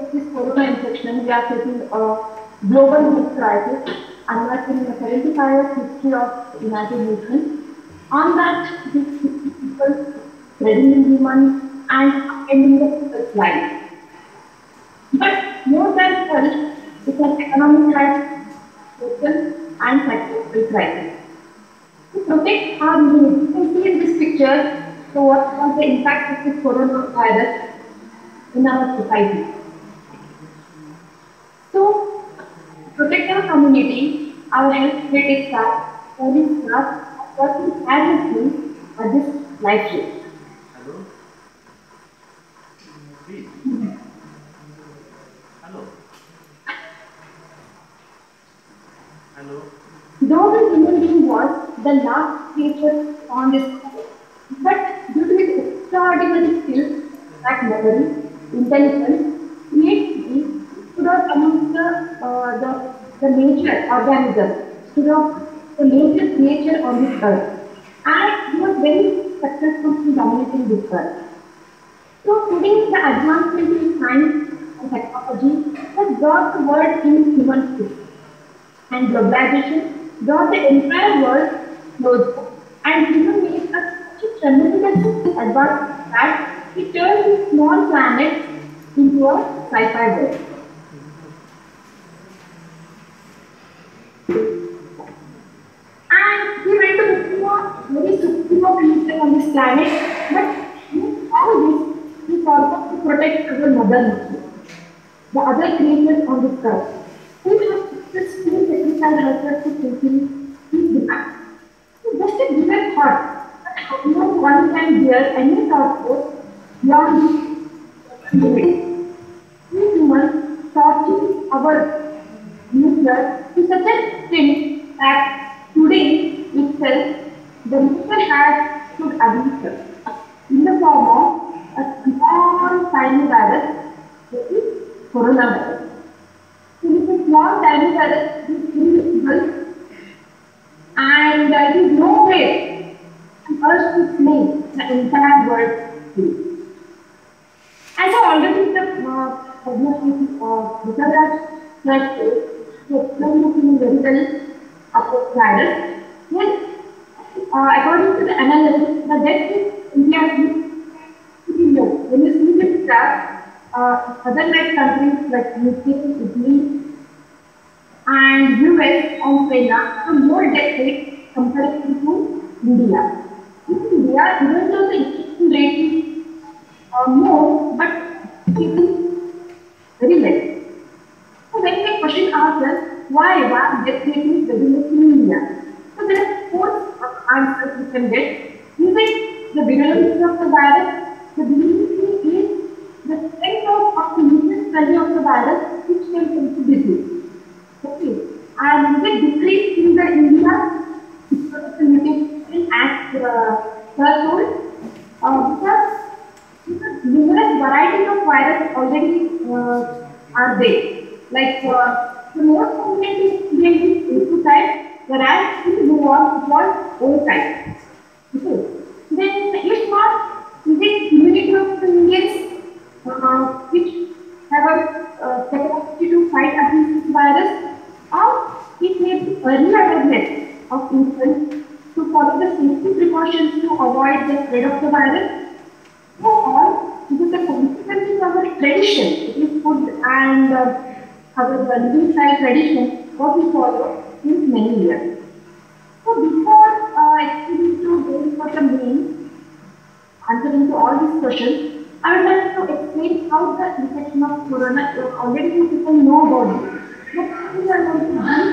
of this corona infection, we are facing a global health crisis, unlocking the 75 years history of United Nations. On that, these 50 people spreading in humans and ending the people's lives. But more than health, it's an economic crisis, social and psychological crisis. To protect our needs, you can see in this picture, so what was the impact of this coronavirus in our society. So, protect our community, our health related staff, service staff, working tirelessly at this life shift. Hello? Please. Hello? Hello? Though the human being was the last creature on this earth, but due to his extraordinary skills at memory, intelligence, creativity, stood out amongst the nature organism, stood out the nature creature on this earth. And he was very successful in dominating this earth. So today the advancement in science and technology has brought the world in human space and globalization brought the entire world closer and even made us such a tremendous advance that it turned this small planet into a sci-fi world. And we went to become a very superior creature on this planet, but in all this, we forgot to protect our mother nature, the other creatures on this earth. We have successfully sacrificed herself to fulfill these demands. So just a given thought that how no one can bear any thought force beyond this limit. We humans torture our nature to such an extent that today itself the nature has stood against us in the form of a small tiny virus, that is coronavirus. So this is small tiny virus is invisible and it is nowhere on earth to slay the entire world too. As I already Vikaraj said to explain this in very well about virus, yes, according to the analysis, the death in India is pretty low. When you see this graph, other like countries like UK, Italy, and US and China have more death rate compared to India. In India, even though the infection rate is more, but it is very less. So when we question ourselves, why death rate is very less in India? So there are four answers we can get. Is it the virulence of the virus? The virulence is the strength of the mutant study of the virus which can lead to disease. Okay. And is it decrease in the India because of the mutation as threshold? Because numerous varieties of virus already are there. Like the most prominent is A2 type, whereas in the war it was O type. Okay. Then if not, is it immunity of the Indians which have a capacity to fight against this virus, or it may be early awareness of infants to follow the safety precautions to avoid the spread of the virus, or it is the consequences of our tradition, it is food and our living style tradition, what we follow since many years. So before explaining to going for the main answering to all these questions, I would like to explain how the infection of corona already people know about it. But we are going to brief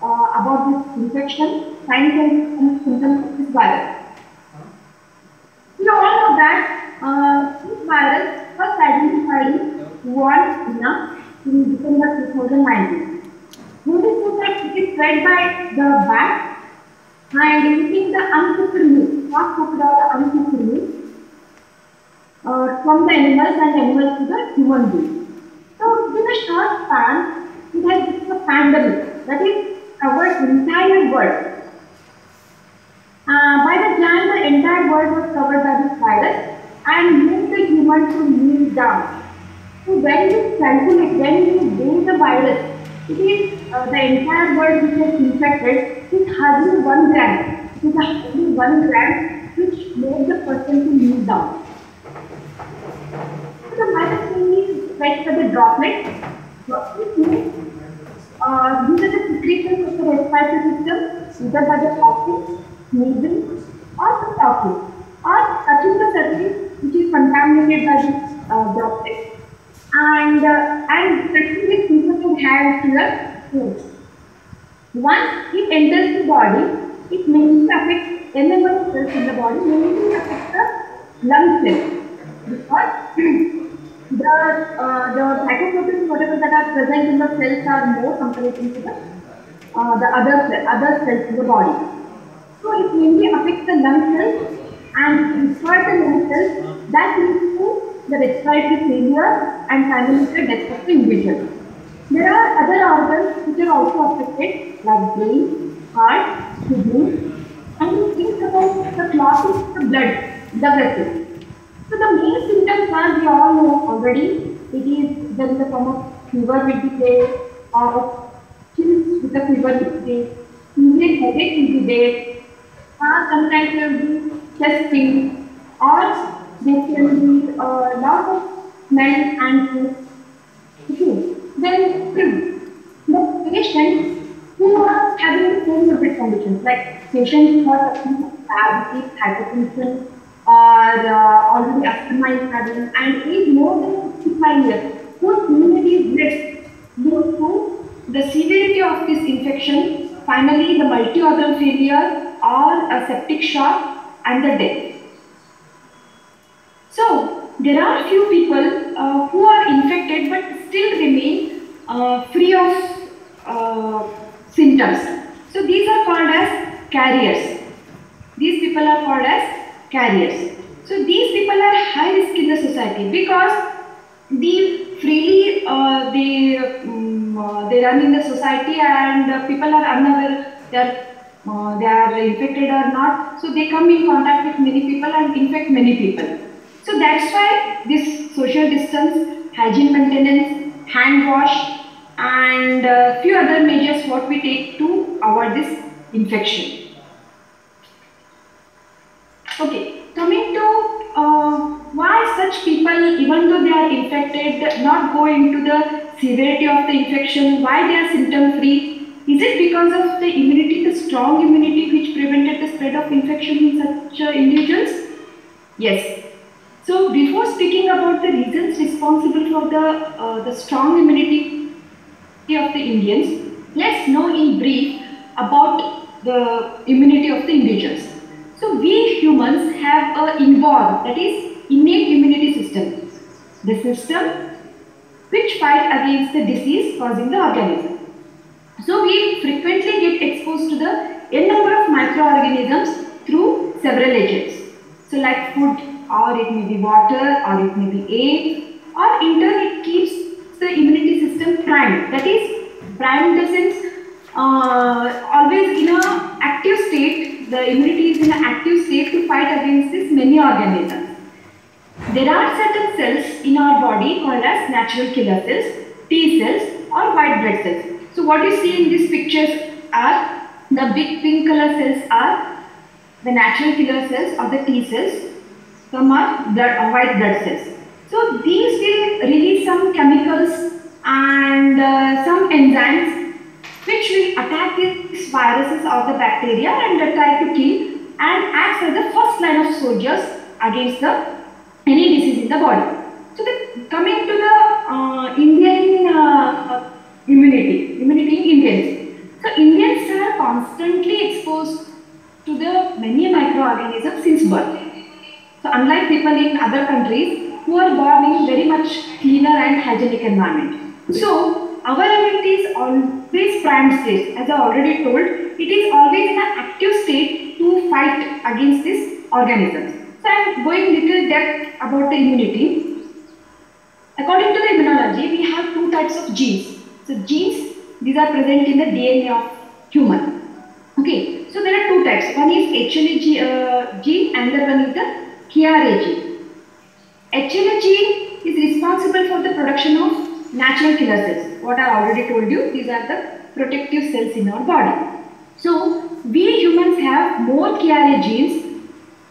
about this infection, signs and symptoms of this virus. You all know that this virus was identified in Wuhan, in December 2019. Notice that it is spread by the bat and eating the uncooked meat, not cooked or the uncooked meat, from the animals and animals to the human being. So within a short span, it has become a pandemic that is covered entire world. By the time the entire world was covered by this virus and made the human to kneel down. So when you calculate, when you bring the virus, it is the entire world which is infected with hardly 1 gram. It is hardly 1 gram which makes the person to live down. So the virus mainly spreads for the droplets. Droplets means these are the secretions of the respiratory system, either by the coughing, sneezing, or the talking, or touching the surface which is contaminated by the droplets, and touching with infected hands to the food. Once it enters the body, it mainly affects any number of cells in the body, mainly affects the lung cells because the glycoproteins whatever that are present in the cells are more comparative to the other cells in the body. So it mainly affects the lung cells and destroys the lung cells that leads to the respiratory failure and finally the death of the individual. There are other organs which are also affected like brain, heart, kidney, and we think about the clotting of the blood vessels. So the main symptoms are we all know already. It is there is a form of fever will be there, or chills with the fever will be there, severe headache will be there, or sometimes there will be chest pain, or there can be a lot of smell and taste. Okay. Then the patients who are having the comorbid conditions, like patients who are suffering from diabetes, hypertension, or already asthma is having, and is more than 65 years, whose immunity is less due to the severity of this infection, finally the multi-organ failure or a septic shock and the death. So there are few people who are infected but still remain free of symptoms. So these are called as carriers. These people are called as carriers. So these people are high risk in the society because they freely they run in the society and people are unaware they are infected or not. So they come in contact with many people and infect many people. So that's why this social distance, hygiene maintenance, hand wash, and few other measures what we take to avoid this infection. Okay, coming to why such people, even though they are infected, not go into the severity of the infection, why they are symptom free? Is it because of the immunity, the strong immunity which prevented the spread of infection in such individuals? Yes. So before speaking about the reasons responsible for the strong immunity of the Indians, let's know in brief about the immunity of the individuals. So we humans have a inborn, that is innate immunity system. The system which fight against the disease causing the organism. So we frequently get exposed to the n number of microorganisms through several agents. So like food, or it may be water, or it may be air, or in turn it keeps the immunity system primed. That is, primed in the sense always in an active state, the immunity is in an active state to fight against these many organisms. There are certain cells in our body called as natural killer cells, T cells or white blood cells. So what you see in these pictures are the big pink color cells are the natural killer cells or the T cells. Some are white blood cells. So these will release some chemicals and some enzymes which will attack these viruses or the bacteria and try to kill and acts as the first line of soldiers against any disease in the body. So coming to the Indian immunity in Indians. So Indians are constantly exposed to the many microorganisms since birth. So unlike people in other countries who are born in very much cleaner and hygienic environment. So our immunity is always primed state. As I already told, it is always in an active state to fight against these organisms. So I am going little depth about the immunity. According to the immunology, we have two types of genes. So genes, these are present in the DNA of human. Okay, so there are two types. One is HLA gene and the one is the KRA gene. HLA gene is responsible for the production of natural killer cells. What I already told you, these are the protective cells in our body. So we humans have more KRA genes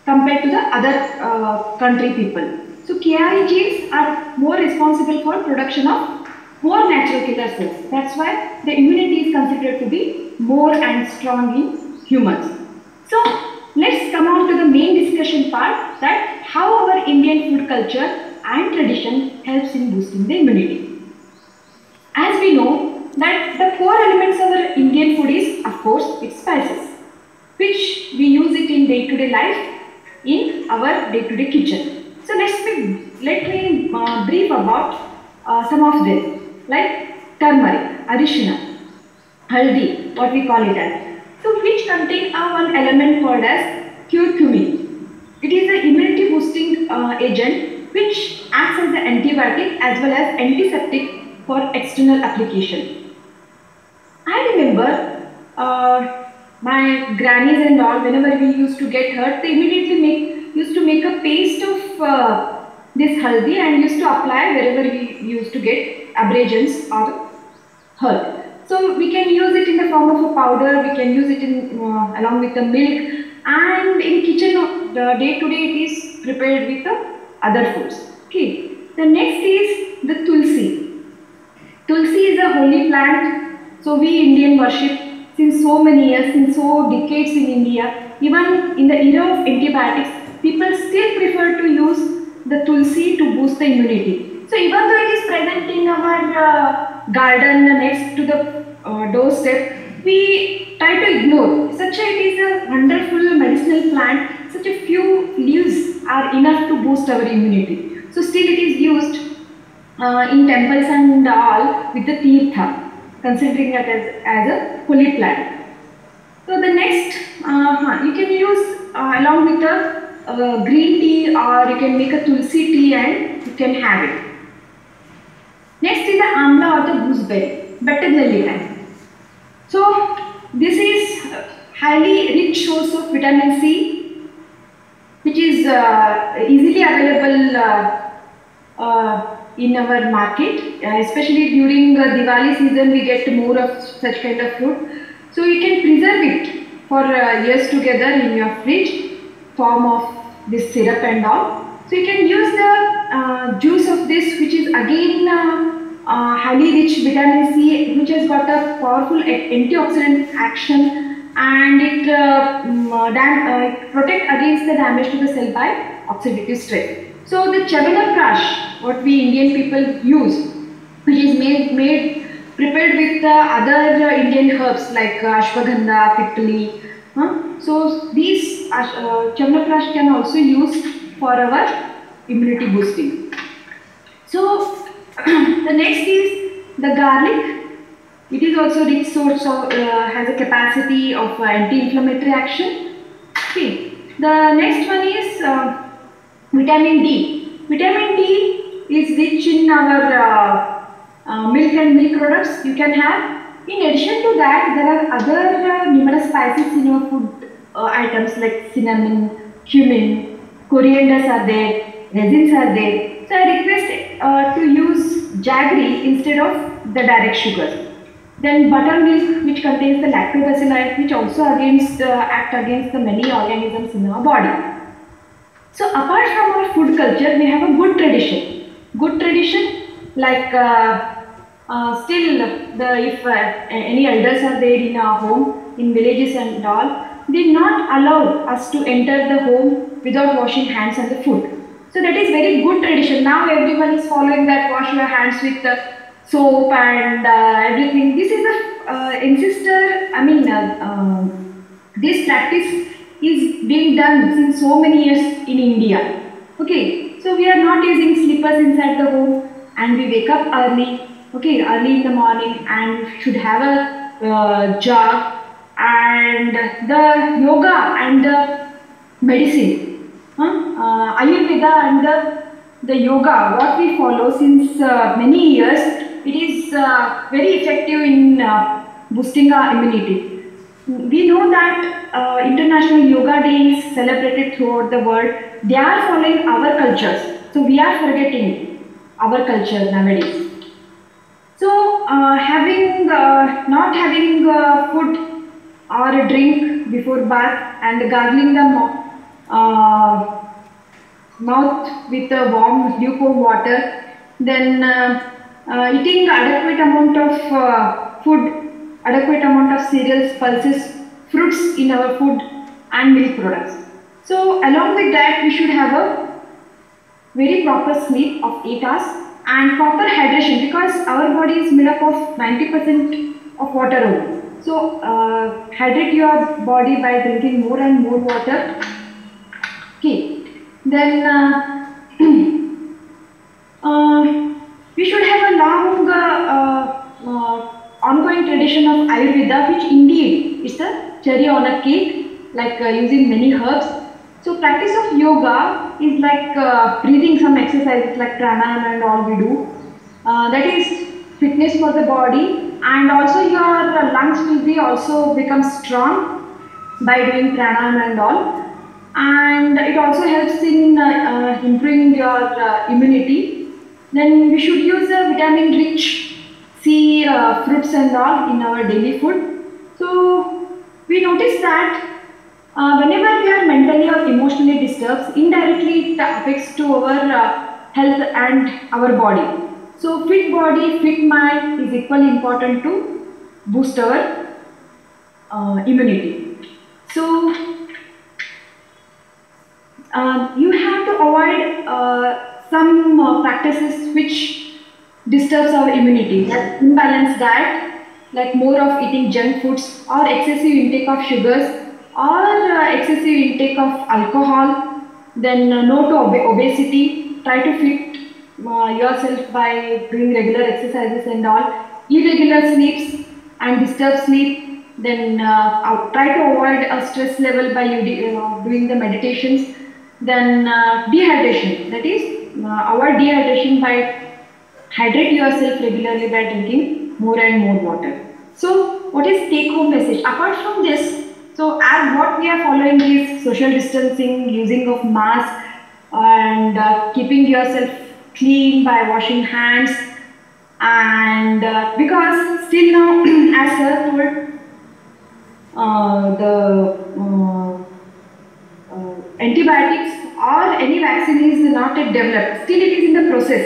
compared to the other country people. So KRA genes are more responsible for production of more natural killer cells. That's why the immunity is considered to be more and strong in humans. So let's come on to the main discussion part, that how our Indian food culture and tradition helps in boosting the immunity. As we know that the core elements of our Indian food is, of course, its spices, which we use it in day-to-day life in our day-to-day kitchen. So let me brief about some of them, like turmeric, arishina, haldi, what we call it as. So which contain one element called as curcumin. It is an immunity boosting agent which acts as an antibiotic as well as antiseptic for external application. I remember my grannies and all, whenever we used to get hurt, they immediately used to make a paste of this haldi and used to apply wherever we used to get abrasions or hurt. So we can use it in the form of a powder, we can use it in along with the milk, and in kitchen the day to day it is prepared with the other foods. Okay. The next is the tulsi. Tulsi is a holy plant, so we Indian worship since so many years, since so decades in India. Even in the era of antibiotics, people still prefer to use the tulsi to boost the immunity. So even though it is present in our garden next to the doorstep, we try to ignore. It is a wonderful medicinal plant. Such a few leaves are enough to boost our immunity. So still it is used in temples and all with the tirtha, considering it as a holy plant. So the next, you can use along with the green tea, or you can make a tulsi tea and you can have it. Next is the amla or the gooseberry, better than So this is highly rich source of vitamin C, which is easily available in our market, especially during Diwali season. We get more of such kind of fruit, so you can preserve it for years together in your fridge, form of this syrup and all. So you can use the juice of this, which is again highly rich vitamin C, which has got a powerful antioxidant action, and it protect against the damage to the cell by oxidative stress. So the Chyawanprash, what we Indian people use, which is prepared with other Indian herbs like ashwagandha, pitali. So these Chyawanprash can also use for our immunity boosting. So the next is the garlic. It is also rich source of, has a capacity of anti-inflammatory action. Okay. The next one is vitamin D. Vitamin D is rich in our milk and milk products you can have. In addition to that, there are other numerous spices in your food items like cinnamon, cumin, corianders are there, resins are there. So I request to use jaggery instead of the direct sugars. Then buttermilk, which contains the lactobacilli, which also act against the many organisms in our body. So apart from our food culture, we have a good tradition. Good tradition, like if any elders are there in our home, in villages and all, they not allow us to enter the home without washing hands and the food. So that is very good tradition. Now everyone is following that, wash your hands with soap and everything. This is this practice is being done since so many years in India. Okay, so we are not using slippers inside the home, and we wake up early, early in the morning, and should have a jog, and the yoga and the medicine, Ayurveda and the yoga, what we follow since many years, it is very effective in boosting our immunity. We know that International Yoga Day is celebrated throughout the world. They are following our cultures, so we are forgetting it. our culture nowadays. So, not having food or a drink before bath and gargling the mouth with a warm lukewarm water, then eating adequate amount of food, adequate amount of cereals, pulses, fruits in our food and milk products. So along with that, we should have a very proper sleep of 8 hours and proper hydration, because our body is made up of 90% of water only. So hydrate your body by drinking more and more water. Okay. Then we should have a long ongoing tradition of Ayurveda, which indeed is the cherry on a cake, like using many herbs. So practice of yoga is like breathing some exercises like pranayama and all we do. That is fitness for the body, and also your lungs will be also become strong by doing pranayama and all. And it also helps in improving your immunity. Then we should use vitamin rich C fruits and all in our daily food. So we notice that whenever we are mentally or emotionally disturbed, indirectly it affects to our health and our body. So fit body, fit mind is equally important to boost our immunity. So you have to avoid some practices which disturbs our immunity, like imbalanced diet, like more of eating junk foods or excessive intake of sugars or excessive intake of alcohol. Then no to obesity. Try to fit yourself by doing regular exercises and all. Irregular sleeps and disturbed sleep. Then try to avoid a stress level by doing the meditations. Then dehydration, that is avoid dehydration by hydrate yourself regularly by drinking more and more water. So what is take home message? Apart from this, so as what we are following is social distancing, using of mask, and keeping yourself clean by washing hands, and because still now as sir told, the antibiotics or any vaccine is not yet developed. Still it is in the process.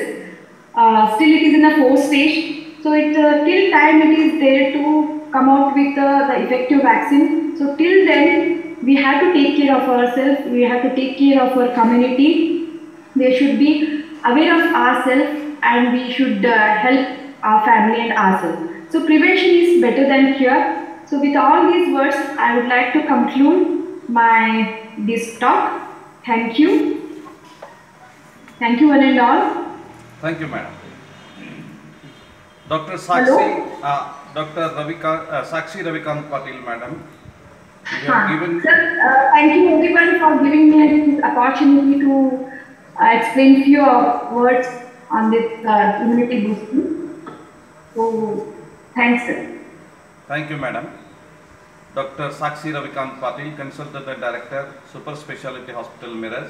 Still it is in the fourth stage. So it till time it is there to come out with the effective vaccine. So till then we have to take care of ourselves. We have to take care of our community. We should be aware of ourselves, and we should help our family and ourselves. So prevention is better than cure. So with all these words, I would like to conclude this talk. Thank you. Thank you one and all. Thank you, madam. Dr. Hello? Dr. Sakshi Ravikant Patil, madam. You have given. Sir, thank you everyone for giving me this opportunity to explain few words on this immunity boosting. So, thanks, sir. Thank you, madam. Dr. Sakshi Ravikant Patil, Consultant Director, Super Speciality Hospital, Miraj.